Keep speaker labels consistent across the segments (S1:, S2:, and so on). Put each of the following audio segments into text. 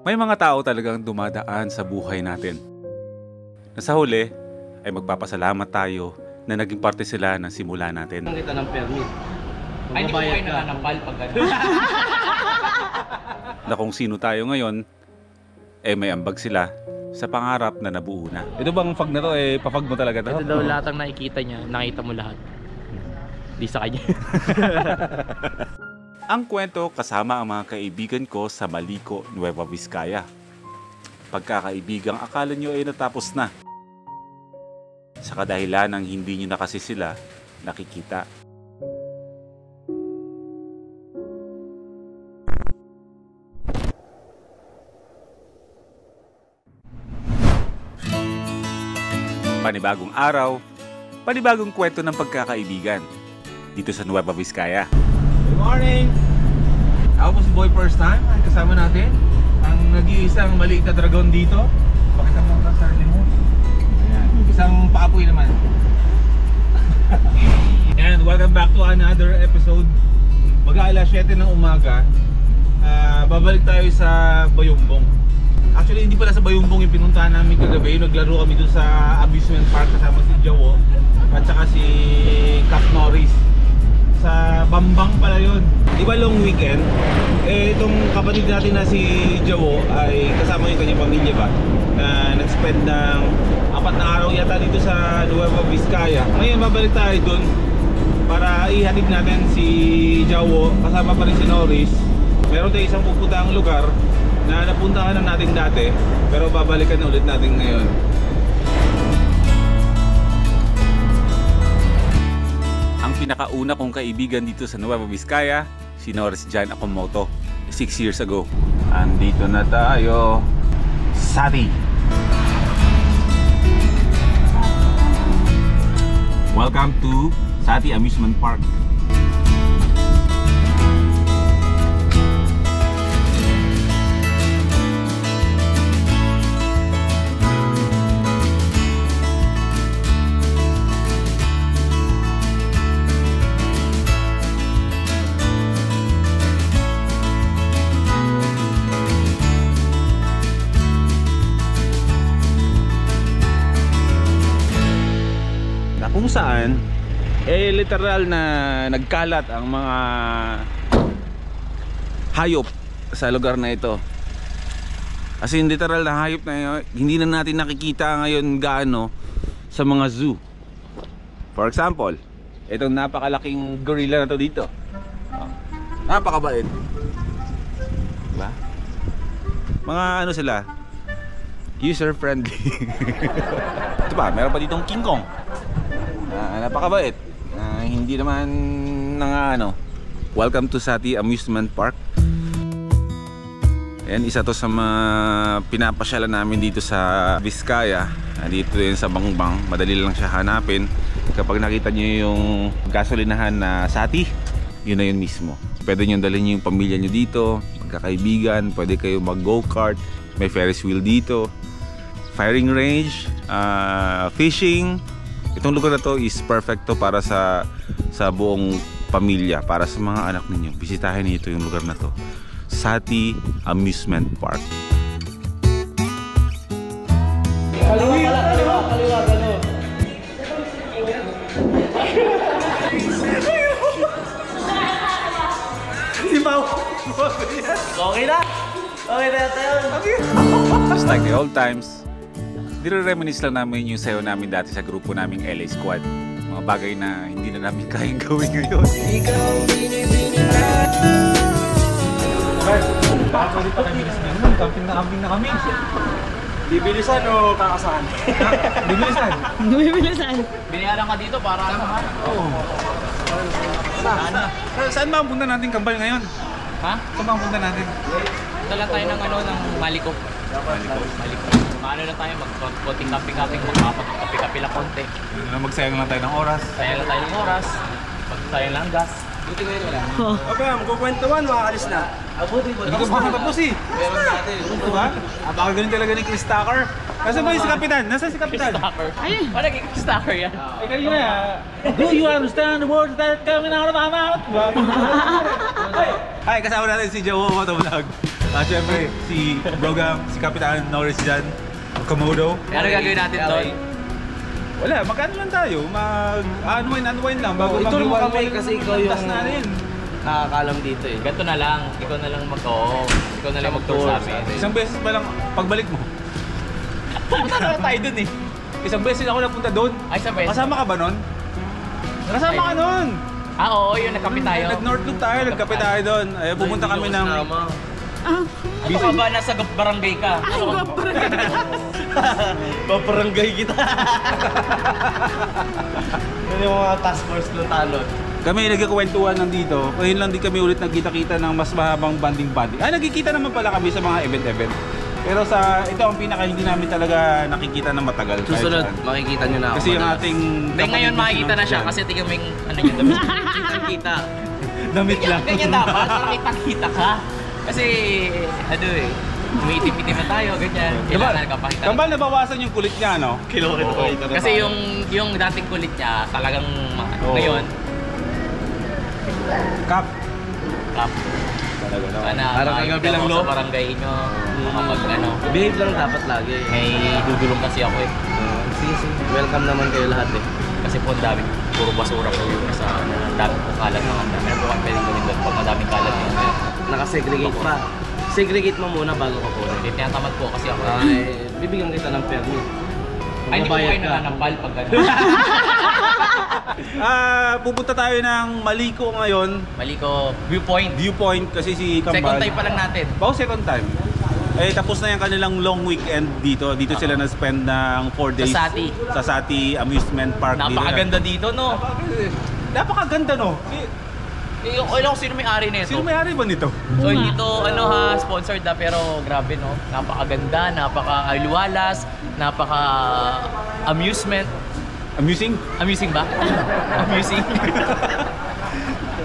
S1: May mga tao talagang dumadaan sa buhay natin na sa huli ay magpapasalamat tayo na naging parte sila ng simula natin.
S2: Kita ng permit.
S3: Ay, hindi ko kayo nananampal pag gano'n.
S1: Na kung sino tayo ngayon, may ambag sila sa pangarap na nabuo na. Ito bang fag na to, papag mo talaga to?
S3: Ito daw lahat ang nakikita niya, nakita mo lahat. Di sa kanya.
S1: Ang kwento kasama ang mga kaibigan ko sa Malico, Nueva Vizcaya. Pagkakaibigang akala nyo ay natapos na. Sa kadahilan ng hindi nyo na kasi sila nakikita. Panibagong araw, panibagong kwento ng pagkakaibigan dito sa Nueva Vizcaya.
S2: Good morning! Ako po si Boy First Time. Kasama natin ang nag-iisang maliit na dragon dito. Pakita mo ang sarili mo. Ayan. Isang paapoy naman. And welcome back to another episode. Mag-aalas 7 ng umaga. Babalik tayo sa Bayumbong. Actually, hindi pala sa Bayumbong yung pinuntahan namin kagabi. Naglaro kami dun sa amusement park kasama si Jawo at saka si Cap Norris. Sa Bambang pala yun. Di ba long weekend? Itong kapatid natin na si Jawo ay kasama yung kanyang pamilya ba? Na nag-spend ng 4 na araw yata dito sa Nueva Vizcaya. Ngayon babalik tayo dun para ihatid natin si Jawo. Kasama pa rin si Norris. Meron tayo isang pupuntaang lugar na napuntahan na natin dati, pero babalikan na ulit natin ngayon.
S1: Ang pinakauna kong kaibigan dito sa Nueva Vizcaya, si Norris Jan Akomoto, 6 years ago. Andito na tayo, Sati. Welcome to Sati Amusement Park. Kung saan literal na nagkalat ang mga hayop sa lugar na ito. As in literal na hayop na hindi na natin nakikita ngayon gaano sa mga zoo. For example, itong napakalaking gorilla na to dito. Napakabait, diba? Mga ano sila, user friendly. Ito pa, meron pa ditong King Kong. Napakabait. Hindi naman welcome to Sati Amusement Park. Ayan, isa to sa mga pinapasyalan namin dito sa Vizcaya. Dito yun sa Bangbang. Madali lang siya hanapin. Kapag nakita nyo yung gasolinahan na Sati, yun na yun mismo. Pwede nyo dalhin yung pamilya nyo dito, magkakaibigan, pwede kayo mag go-kart, may Ferris wheel dito, firing range, fishing. Itong lugar na to is perfecto para sa buong pamilya, para sa mga anak ninyo. Bisitahin niyo yung lugar na to. Sati Amusement Park.
S3: Kaliwa, gano'n.
S2: Si Mau.
S3: Okay na? Okay na tayo.
S1: Just like the old times, nire-reminisce lang namin yung sayo namin dati sa grupo naming LA Squad. Mga bagay na hindi na namin kayang gawin ngayon.
S2: Bakit pwede pa kami bilis ngayon? Camping na kami.
S3: Bibilisan o kakasahan?
S2: Bibilisan.
S4: Bibilisan.
S3: Binayaran ka dito para ano ha?
S2: Oo. Saan ba ang punta natin kambal ngayon?
S3: Ha?
S2: Saan ba ang punta natin?
S3: Dala tayo ng ng Malico. Malico. Maano na tayo, mag-konting kape-kape, magpapakape-kape lang konti.
S2: Magsayang lang tayo ng oras.
S3: Sayang lang tayo ng oras. Magsayang lang gas. Buti ko yun wala.
S5: Okay, magkukwentuhan, makakalis na.
S3: Buti ba?
S2: Hindi ka pa tapos eh.
S3: Meron natin.
S2: Diba? Baka ganun talaga ni Chris Tucker. Nasaan ba yung si Kapitan? Nasaan si Kapitan?
S3: Stalker. Ayun. Ano naging stalker yan?
S2: Ay, kanina do you understand the words that coming out of my mouth? Ay, kasama natin si Jawo Motovlog. Siyempre, si Brogam, si Kapitan Norris dyan, Komodo.
S3: Ano gagawin natin doon?
S2: Wala, magkano lang tayo? Unwind lang. Bago
S5: Ito naman kami
S2: mag-iwan-
S5: kasi ikaw yung
S2: tas natin.
S5: nakakalam dito eh.
S3: Ganito na lang. Ikaw na lang ikaw na lang mag-tour sa amin.
S2: Isang beses pa lang, pagbalik mo.
S3: Punta na tayo dun eh.
S2: Isang beses ako napunta doon.
S3: Ay, sa best.
S2: Kasama ka ba nun? Kasama ka nun!
S3: Oo, yun. Nagkape tayo.
S2: Nag-North Loop tayo, nagkape tayo doon. Ay, pumunta kami ng...
S3: Ano ka ba? Nasa barangay ka. Ay,
S5: Paparangay kita. Yun yung mga task force ng talon.
S2: Kami nagkakwentuhan nandito. Ngayon lang din kami ulit nagkita-kita ng mas mahabang banding-banding. Nagkikita naman pala kami sa mga event-event. Pero ito ang pinaka hindi namin talaga nakikita na matagal. kahit
S5: Susunod,
S2: saan.
S5: makikita nyo na ako.
S2: Kasi yung ating...
S3: Hindi, ngayon makikita na siya kasi tingnan mo yung ano yung damit.
S5: kita.
S2: Damit lang.
S3: Ganyan dapat, para kita ka. Kasi, ano eh, umiitim-itim na tayo, ganyan. Kailangan kapakita.
S2: Kambal nabawasan yung kulit niya, no?
S3: Oo. Kasi yung dating kulit niya, talagang
S2: Oo.
S3: ngayon,
S2: Kap.
S3: Kap.
S2: Talaga no?
S3: Sana
S5: Parang
S3: makikita
S5: kagabi lang,
S3: mo
S5: no?
S3: sa barangay nyo, makapag ano.
S5: Behave lang dapat lagi.
S3: May dudulong kasi ako eh.
S5: Sige. Welcome naman kayo lahat eh.
S3: Kasi po ang dami, puro basura ko yun sa daming po kalat ng handa. Meron po kami pwedeng gawin doon pag madaming kalat yun.
S5: Nakasegregate pa. Segregate mo muna bago ka kunin.
S3: Hindi tinatamad po kasi ako.
S5: Bibigyan kita ng permit.
S3: Ay, hindi po
S5: Magbabayad
S3: kayo
S5: ka.
S3: nananampal pag ano.
S2: Pupunta tayo ng Maliko ngayon.
S3: Mali ko, viewpoint.
S2: Viewpoint kasi si Kambal.
S3: Second time pa lang natin.
S2: Second time. Tapos na yung kanilang long weekend dito. Dito sila na-spend ng 4 days.
S3: Sati.
S2: Sa Sati Amusement Park.
S3: Napakaganda dito, no?
S2: Napakaganda, no?
S3: Alam ko sino may-ari nito.
S2: Sino may-ari ba nito?
S3: So dito sponsored na pero grabe no. Napakaganda, napaka-aliwalas, napaka-amusement.
S2: Amusing?
S3: Amusing ba? Amusing.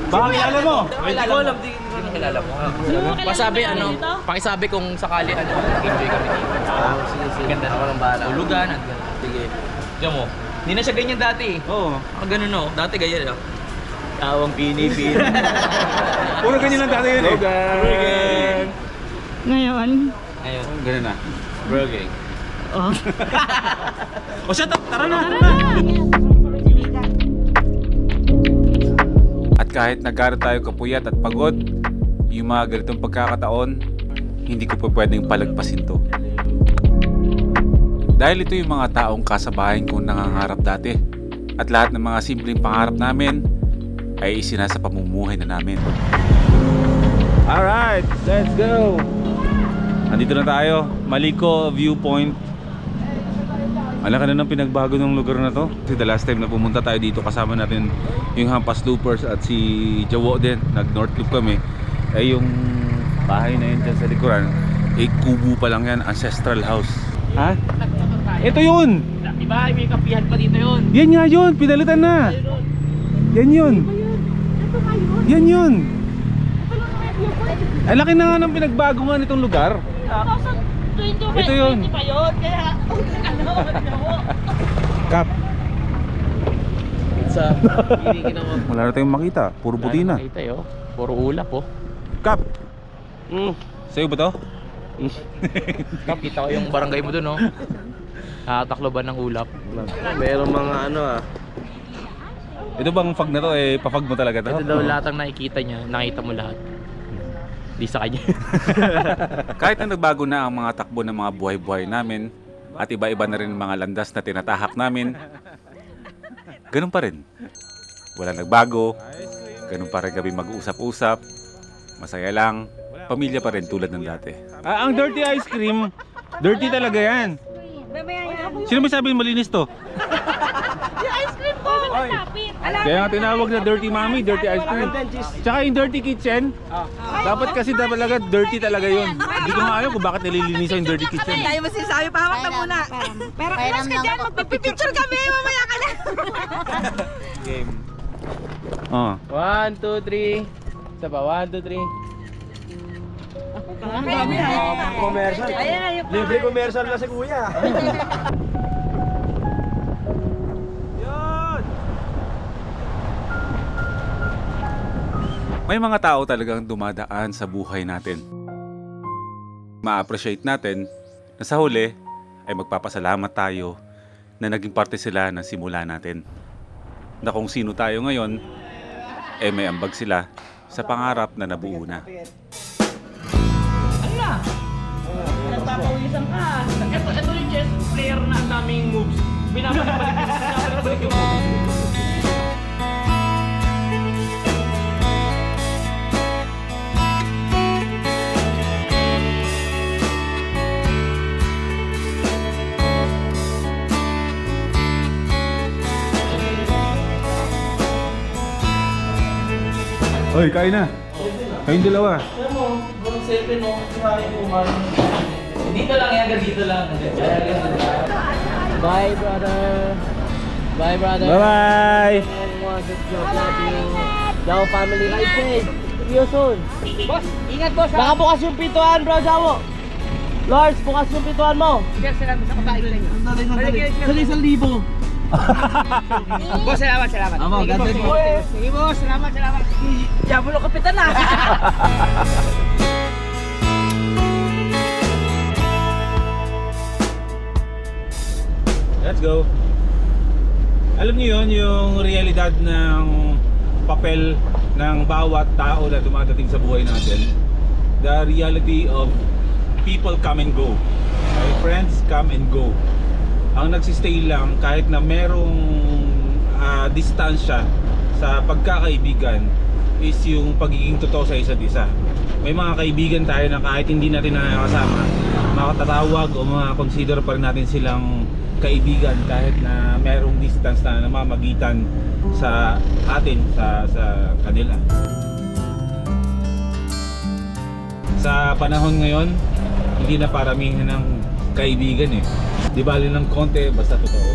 S2: Baka kilala mo?
S3: Hindi ko alam, di ko kilala mo. Pakisabi kung sakali enjoy kami dito.
S5: Sige.
S3: Ganda
S5: Ako lang bahala.
S3: Tulugan,
S5: Sige.
S3: Diyan mo. Hindi na siya ganyan dati.
S2: Oo.
S3: Ganun no. Dati ganyan. Tawang pinipin.
S2: Puro ganyan lang dati yun eh.
S3: Burger.
S4: Ngayon,
S3: Ayun.
S2: Ganun na.
S3: Burger.
S2: O siya, tara na!
S1: At kahit nagkaroon tayo kapuyat at pagod, yung mga ganitong pagkakataon, hindi ko pa pwedeng palagpasin to. Dahil ito yung mga taong kasabayan kong nangangarap dati. At lahat ng mga simpleng pangarap namin ay isinasa pamumuhay na namin.
S2: Alright, let's go! Nandito na tayo, Maliko Viewpoint. Alam ka na ng pinagbago ng lugar na to. Kasi the last time na pumunta tayo dito, kasama natin yung Hampas Loopers at si Jawo din. Nag-North Loop kami. Yung bahay na yun dyan sa likuran, kubo pa lang yan, ancestral house. Ha? Ito yun!
S3: Diba, may kapihan pa dito yun.
S2: Yan nga yun, pinalitan na! Yan yun! Yan yun! Ang laki na nga ng pinagbago nga nitong lugar.
S4: 2020
S2: Ito yun.
S4: pa yun, kaya
S2: Kap,
S5: Sa pili mo.
S2: wala na tayong makita. Puro puti na.
S3: Nakita yun. Puro ulap oh.
S2: Kap, sa'yo ba to?
S3: Kita ko yung barangay mo dun oh. Nakatakloban ng ulap.
S5: Meron mga ano
S2: Ito bang fag na to pafag mo talaga to?
S3: Ito daw lahat ang nakikita niya, nakita mo lahat. Di sa kanya.
S1: Kahit na nagbago na ang mga takbo ng mga buhay-buhay namin at iba-iba na rin ang mga landas na tinatahak namin, ganun pa rin. Wala nagbago, ganun pa rin kami mag-usap-usap, masaya lang, pamilya pa rin tulad ng dati.
S2: Ang dirty ice cream, dirty talaga yan. Sino may sabi malinis to?
S4: yung ice cream ko, matapit.
S2: Kaya nga tinawag na dirty mommy, dirty ice cream. Tsaka yung dirty kitchen, dapat kasi talaga dirty talaga yun. Hindi ko nga alam kung bakit nililinisan yung dirty kitchen.
S4: Tayo mo sinasabi, pahawak na muna. Pero ilas ka dyan, magpipicture kami, mamaya ka na.
S3: Game.
S2: Oh.
S3: 1, 2, 3. Isa pa, 1, 2, 3.
S4: Ang dami ha.
S5: commercial.
S4: Ayan,
S5: Libre commercial na si kuya.
S1: May mga tao talagang dumadaan sa buhay natin. ma-appreciate natin na sa huli ay magpapasalamat tayo na naging parte sila ng simula natin. Na kung sino tayo ngayon, may ambag sila sa pangarap na nabuo na.
S3: Ano na? Nagpapawisan ka. Ito yung chess player na ang daming moves. Binabalik yung moves.
S2: Oy, kain na. Kain dalawa.
S5: Alam mo, from 7 no, kumain mo,
S3: Dito lang yan, dito lang.
S5: Bye, brother. Bye, brother.
S2: Bye-bye.
S5: Good job natin. Jawo family ride safe. See you soon.
S3: Boss, ingat boss.
S5: Baka bukas yung pintuan, bro, Jawo. Lars, bukas yung pintuan mo.
S3: Sige, salamat sa kabahin lang.
S5: Sali 1,000.
S3: Boss, salamat.
S5: God bless you.
S3: Sige boss, salamat.
S5: Diablo, kapitan na.
S2: Let's go. Alam niyo yon, yung realidad ng papel ng bawat tao na dumadating sa buhay natin. The reality of people come and go. My friends come and go. Ang nagsistay lang kahit na merong distansya sa pagkakaibigan is yung pagiging totoo sa isa't isa. May mga kaibigan tayo na kahit hindi natin nakakasama, makatatawag o consider pa rin natin silang kaibigan kahit na merong distance na namamagitan sa atin, sa kanila. Sa panahon ngayon, hindi na paramihan ng kaibigan eh. Di bali ng konti, basta totoo.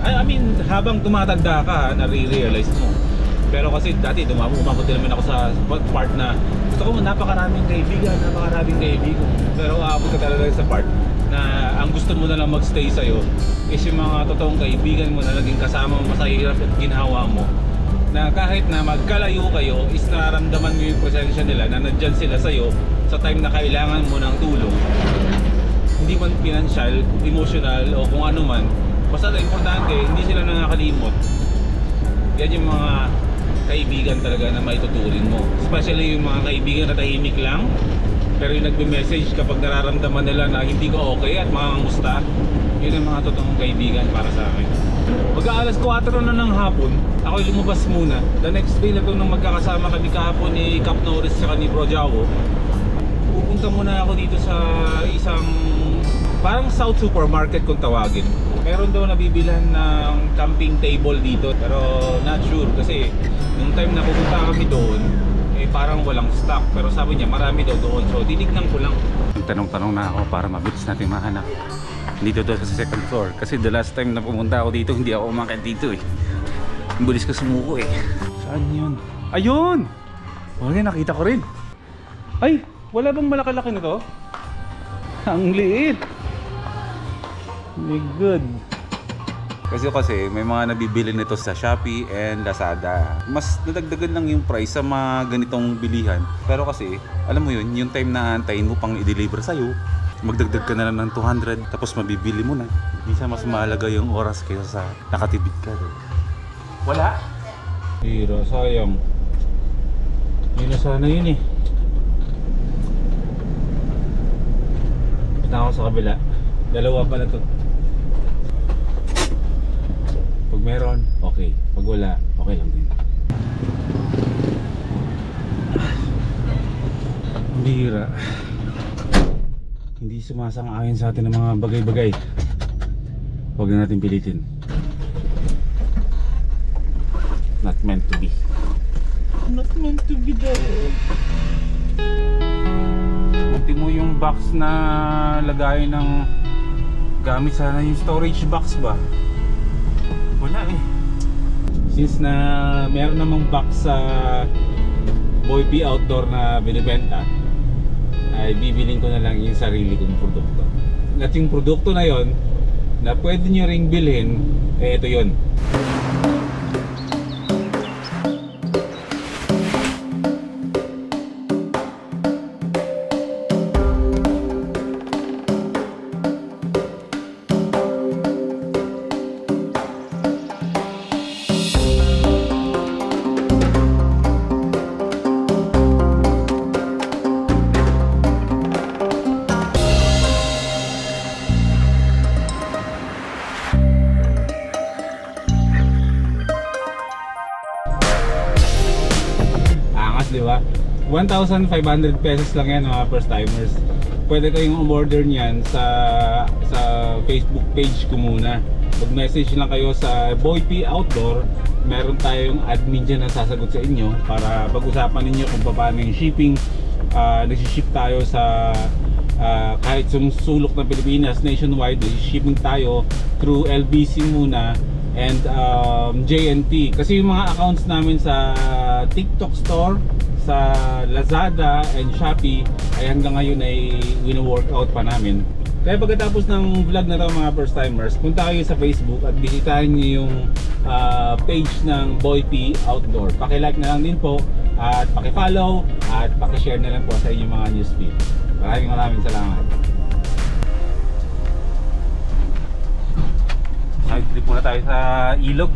S2: I mean, habang tumatanda ka, nare-realize mo. Pero kasi dati umabot din naman ako sa part na gusto ko napakaraming kaibigan. Pero aabot ka talaga sa part na ang gusto mo na lang magstay sa'yo is yung mga totoong kaibigan mo na naging kasama mo sa hirap at ginhawa mo, na kahit na magkalayo kayo is nararamdaman mo yung presensya nila, na nandyan sila sa'yo sa time na kailangan mo ng tulong, hindi man financial, emotional o kung ano man, basta na importante hindi sila nakakalimot. Yan yung mga kaibigan talaga na maituturing mo, especially yung mga kaibigan na tahimik lang pero yung nagbe-message kapag nararamdaman nila na hindi ka okay at mangangusta. Yun ang mga totoong kaibigan para sa akin. Mag-aalas 4 na ng hapon, ako'y lumabas muna. The next day na ito nang magkakasama kami kahapon ni Cap Norris at ni Bro Jawo, pupunta muna ako dito sa isang parang South Supermarket kung tawagin. Meron daw nabibilhan ng camping table dito, pero not sure kasi nung time na pupunta kami doon, parang walang stock, pero sabi niya marami daw doon, so tinignan ko lang.
S1: Tanong-tanong na ako para mabilis natin mahanap dito sa second floor, kasi the last time na pumunta ako dito hindi ako umakit dito eh. Bilis ko sumuko eh.
S2: Saan yun? Ayun! Okay, nakita ko rin. Ay, wala bang malaki-laki na to? Ang liit! My God!
S1: Kasi may mga nabibili nito sa Shopee and Lazada. Mas nadagdagan lang yung price sa mga ganitong bilihan. Pero kasi, alam mo yun, yung time na antayin mo pang i-deliver sa'yo, magdagdag ka na lang ng 200 tapos mabibili mo na. Minsan mas mahalaga yung oras kaysa sa nakatipid ka. Wala?
S2: Hira, sayang. Yun na sana yun eh. Punta ako sa kabila. Dalawa pala to. Pag meron, okay. Pag wala, okay lang din. Bira. Hindi sumasang-ayon sa atin ng mga bagay-bagay. Huwag na natin pilitin. Not meant to be. Not meant to be daw. Kunti mo yung box na lagay ng gamit, sana yung storage box ba? Wala eh. Since na meron namang box sa Boy P Outdoor na binibenta, ay bibiling ko na lang yung sarili kong produkto. At yung produkto na yon na pwede nyo ring bilhin, eh ito yon. 1,500 pesos lang yan mga first timers. Pwede kayong umorder niyan sa Facebook page ko muna. Mag-message lang kayo sa Boy P Outdoor. Meron tayong admin dyan na sasagot sa inyo para pag-usapan ninyo kung paano yung shipping. Nagsiship tayo sa kahit sumusulok ng Pilipinas, nationwide. Shipping tayo through LBC muna and JNT. Kasi yung mga accounts namin sa TikTok Store, sa Lazada and Shopee ay hanggang ngayon ay wino-workout pa namin. Kaya pagkatapos ng vlog na to mga first timers, punta kayo sa Facebook at bisitahin niyo yung page ng Boy P Outdoor. Paki-like na lang din po at paki-follow at paki-share na lang po sa inyong mga newsfeed. Maraming salamat. Side trip muna tayo sa ilog.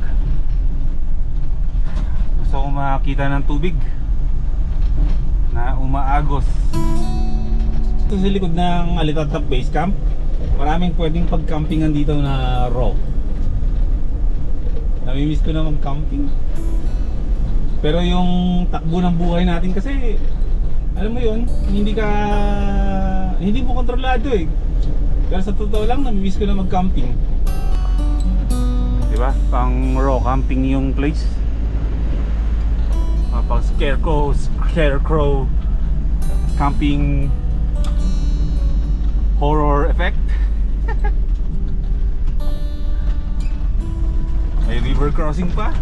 S2: Gusto ko makita ng tubig na umaagos. Ito sa likod ng Alitatap Base Camp, maraming pwedeng pag-campingan dito na raw. Namimiss ko na mag-camping. Pero yung takbo ng buhay natin kasi, alam mo yun, hindi mo kontrolado eh. Pero sa totoo lang, namimiss ko na mag-camping. Diba? Pang raw camping yung place. Pang scarecrow camping horror effect. May river crossing pa.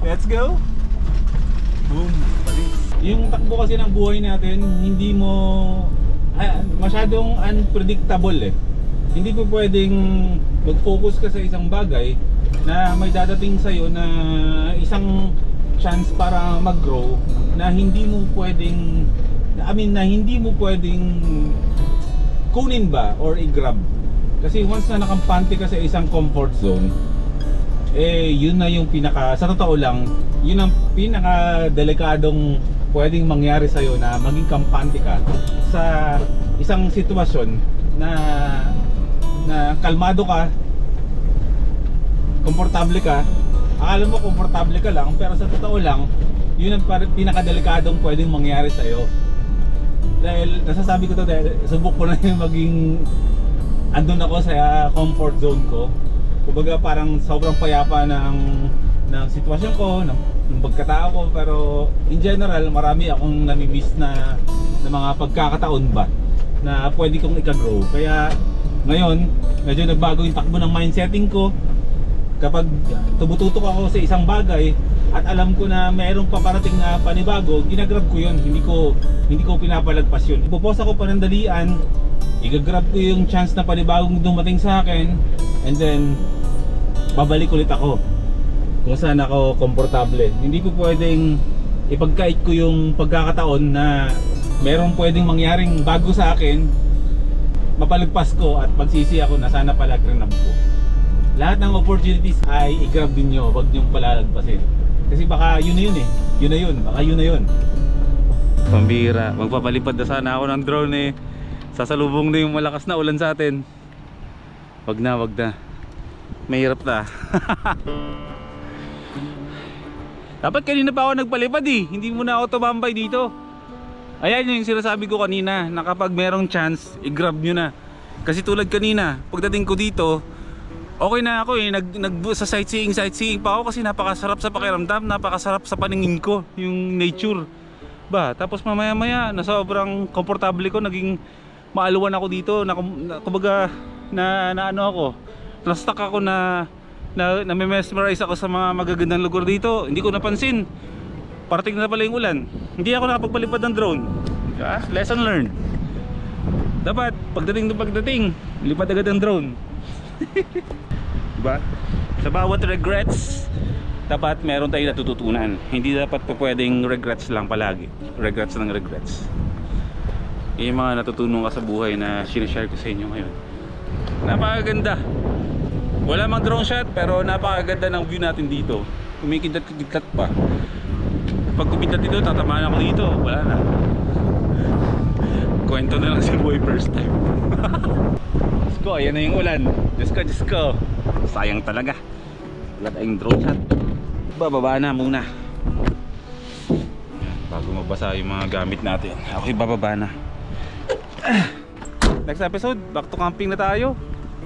S2: Let's go. Boom. Yung takbo kasi ng buhay natin, hindi mo masyadong unpredictable eh. Hindi po pwedeng mag-focus ka sa isang bagay na may dadating sa'yo na isang chance para mag-grow na hindi mo pwedeng na hindi mo pwedeng kunin ba or i-grab. Kasi once na nakampante ka sa isang comfort zone, eh yun na yung sa totoo lang, yun ang pinaka-delikadong pwedeng mangyari sa'yo na maging kampante ka sa isang sitwasyon na kalmado ka, komportable ka. Akala mo komportable ka lang, pero sa totoo lang, yun ang pinakadelikadong pwedeng mangyari sa'yo. Dahil nasasabi ko to dahil subok ko na yung maging andun ako sa comfort zone ko. Kumbaga parang sobrang payapa ng sitwasyon ko, ng pagkatao ko. Pero in general, marami akong namimiss na mga pagkakataon ba na pwede kong ika-grow. Kaya ngayon, medyo nagbago yung takbo ng mindsetting ko. Kapag tumututok ako sa isang bagay at alam ko na mayroong paparating na panibago, ginagrab ko yun, hindi ko pinapalagpas yun. Ipopost ako panandalian, igagrab ko yung chance na panibagong dumating sa akin, and then babalik ulit ako kung saan ako komportable. Hindi ko pwedeng ipagkait ko yung pagkakataon na mayroong pwedeng mangyaring bago sa akin, mapalagpas ko at magsisi ako na sana pala granab ko. Lahat ng opportunities ay i-grab din nyo, huwag nyong palalagpasin. Kasi baka yun na yun eh. Yun na yun, baka yun na yun. Pambira, magpapalipad na sana ako ng drone eh. Sasalubong na yung malakas na ulan sa atin. Wag na. Mahirap na. Dapat kanina pa ako nagpalipad eh. Hindi muna ako tumambay dito. Ayan yung sinasabi ko kanina, na kapag merong chance, i-grab nyo na. Kasi tulad kanina, pagdating ko dito, okay na ako eh, sa sightseeing pa ako kasi napakasarap sa pakiramdam, napakasarap sa paningin ko, yung nature. Tapos mamaya na sobrang komportable ko, naging maaluwan ako dito, kumbaga ano ako, na-stuck ako na mesmerize ako sa mga magagandang lugar dito. Hindi ko napansin, parating na pala yung ulan. Hindi ako nakapagpalipad ng drone. Lesson learned. Dapat pagdating, lipad agad ang drone. Diba? Sa bawat regrets, dapat meron tayong natututunan. Hindi dapat po pwedeng regrets lang palagi. Regrets ng regrets. Yung mga natutunan ka sa buhay na sinishare ko sa inyo ngayon. Napakaganda. Wala mang drone shot, pero napakaganda ng view natin dito. Kumikidat-kidat pa. Pag kumidat dito, tatamaan ako dito. Wala na. Kwento na lang si Boy first time. Diyos ko, ayan na yung ulan. Diyos ko. Sayang talaga. Wala tayong drone shot. Bababa na muna.
S1: bago mabasa yung mga gamit natin. Okay, bababa na. Next episode, back to camping na tayo.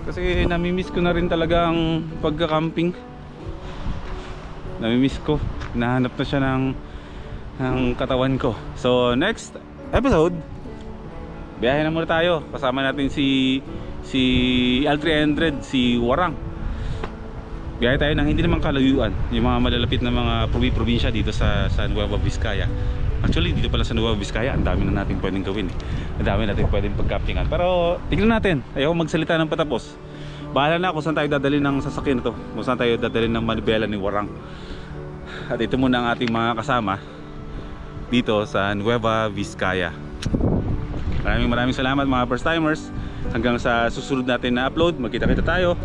S1: Kasi namimiss ko na rin talaga ang pagka-camping. Namimiss ko. Nahanap na siya ng katawan ko. So next episode, biyahe na muna tayo. Kasama natin si L300, si Warang. Biyahe tayo ng hindi naman kalayuan, yung mga malalapit na mga probinsya dito sa Nueva Vizcaya. Actually dito pala sa Nueva Vizcaya, ang dami na natin pwedeng gawin eh. Ang dami natin pwedeng pagcampingan. Pero tignan natin, ayaw magsalita ng patapos. Bahala na kung saan tayo dadalhin ng sasakyan na to, kung saan tayo dadalhin ng manibela ni Warang. At ito muna ang ating mga kasama dito sa Nueva Vizcaya. Maraming salamat mga first timers. Hanggang sa susunod natin na upload, magkita-kita tayo.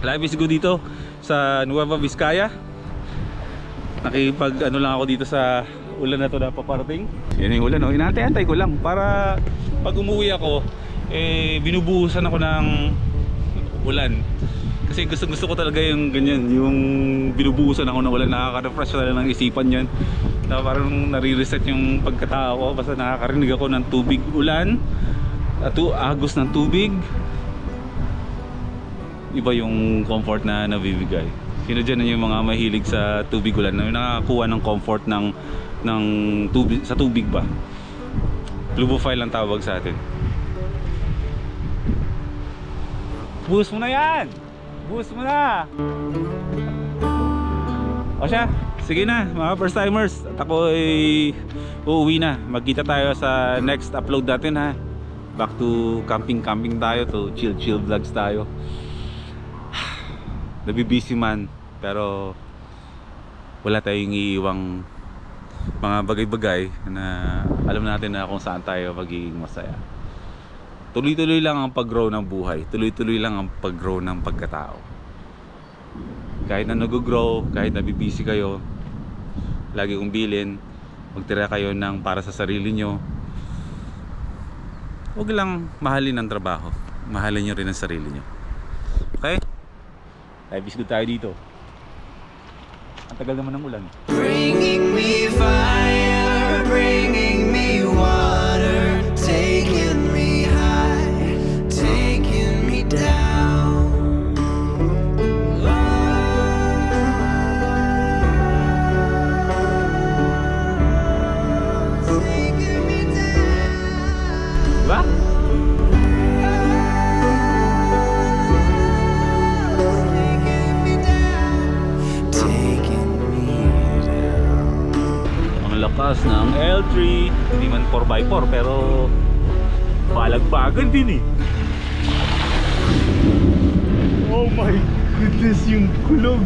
S1: Live is good dito sa Nueva Vizcaya. Nakipag ano lang ako dito sa ulan na to na paparating. Yan yung ulan, no? Inaantay-antay ko lang para pag umuwi ako binubuhusan ako ng ulan. Kasi gusto ko talaga yung ganyan, yung binubuhusan ako ng ulan. Nakaka-refresh na ng isipan yan. Na parang nare-reset yung pagkatao ko. Basta nakakarinig ako ng tubig ulan at agos ng tubig. Iba yung comfort na nabibigay. Sino dyan yung mga mahilig sa tubig ulan na nakakakuha ng comfort ng tubig, sa tubig ba? Plubophile ang tawag sa atin. Buhos mo na yan! Buhos mo na! O siya, sige na mga first timers. At ako ay uuwi na. Magkita tayo sa next upload natin ha. Back to camping tayo, to chill vlogs tayo. Nabibusy man, pero wala tayong iiwang mga bagay-bagay na alam natin na kung saan tayo magiging masaya. Tuloy-tuloy lang ang pag-grow ng buhay. Tuloy-tuloy lang ang pag-grow ng pagkatao. Kahit na nag-grow, kahit nabibusy kayo, lagi kong bilin, magtira kayo ng para sa sarili nyo. Huwag lang mahalin ang trabaho. Mahalin nyo rin ang sarili nyo. Okay? Live is good tayo dito. Ang tagal naman ng ulan.
S6: Bringing me fire, bringing me water, taking me high, taking me down. Taking me down.
S1: Diba? Lakas ng L3, hindi man 4x4 pero balagbagan din eh. Oh my goodness, yung kulog.